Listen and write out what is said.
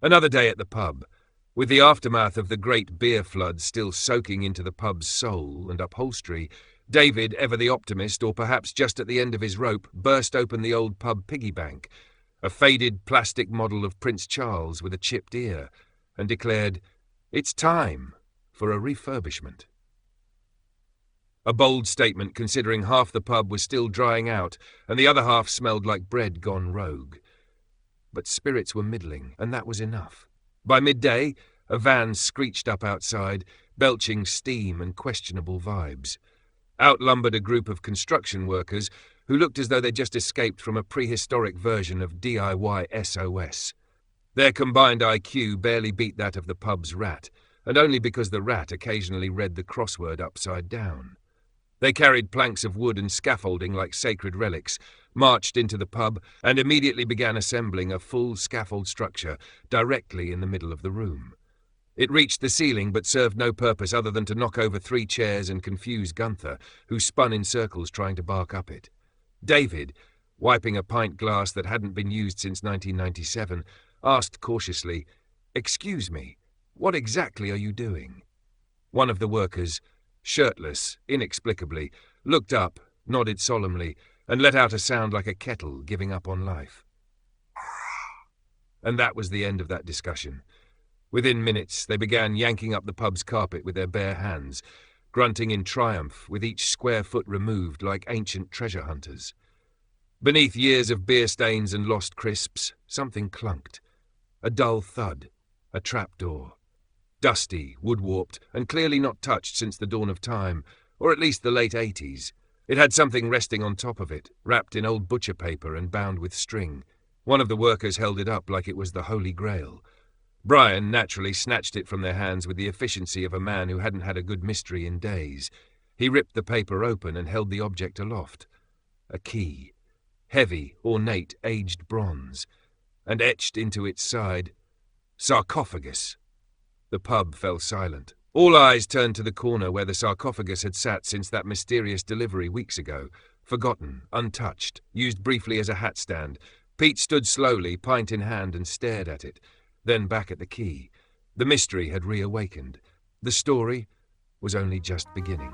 Another day at the pub, with the aftermath of the great beer flood still soaking into the pub's soul and upholstery. David, ever the optimist, or perhaps just at the end of his rope, burst open the old pub piggy bank, a faded plastic model of Prince Charles with a chipped ear, and declared, "It's time for a refurbishment." A bold statement, considering half the pub was still drying out and the other half smelled like bread gone rogue. But spirits were middling, and that was enough. By midday, a van screeched up outside, belching steam and questionable vibes. Out lumbered a group of construction workers who looked as though they'd just escaped from a prehistoric version of DIY SOS. Their combined IQ barely beat that of the pub's rat, and only because the rat occasionally read the crossword upside down. They carried planks of wood and scaffolding like sacred relics, marched into the pub, and immediately began assembling a full scaffold structure directly in the middle of the room. It reached the ceiling but served no purpose other than to knock over 3 chairs and confuse Gunther, who spun in circles trying to bark up it. David, wiping a pint glass that hadn't been used since 1997, asked cautiously, "Excuse me, what exactly are you doing?" One of the workers, shirtless, inexplicably, looked up, nodded solemnly, and let out a sound like a kettle giving up on life. And that was the end of that discussion. Within minutes, they began yanking up the pub's carpet with their bare hands, grunting in triumph with each square foot removed like ancient treasure hunters. Beneath years of beer stains and lost crisps, something clunked. A dull thud, a trapdoor. Dusty, wood-warped, and clearly not touched since the dawn of time, or at least the late 80s. It had something resting on top of it, wrapped in old butcher paper and bound with string. One of the workers held it up like it was the Holy Grail. Brian naturally snatched it from their hands with the efficiency of a man who hadn't had a good mystery in days. He ripped the paper open and held the object aloft. A key. Heavy, ornate, aged bronze. And etched into its side, sarcophagus. The pub fell silent. All eyes turned to the corner where the sarcophagus had sat since that mysterious delivery weeks ago. Forgotten, untouched, used briefly as a hat stand. Pete stood slowly, pint in hand, and stared at it, then back at the key. The mystery had reawakened. The story was only just beginning.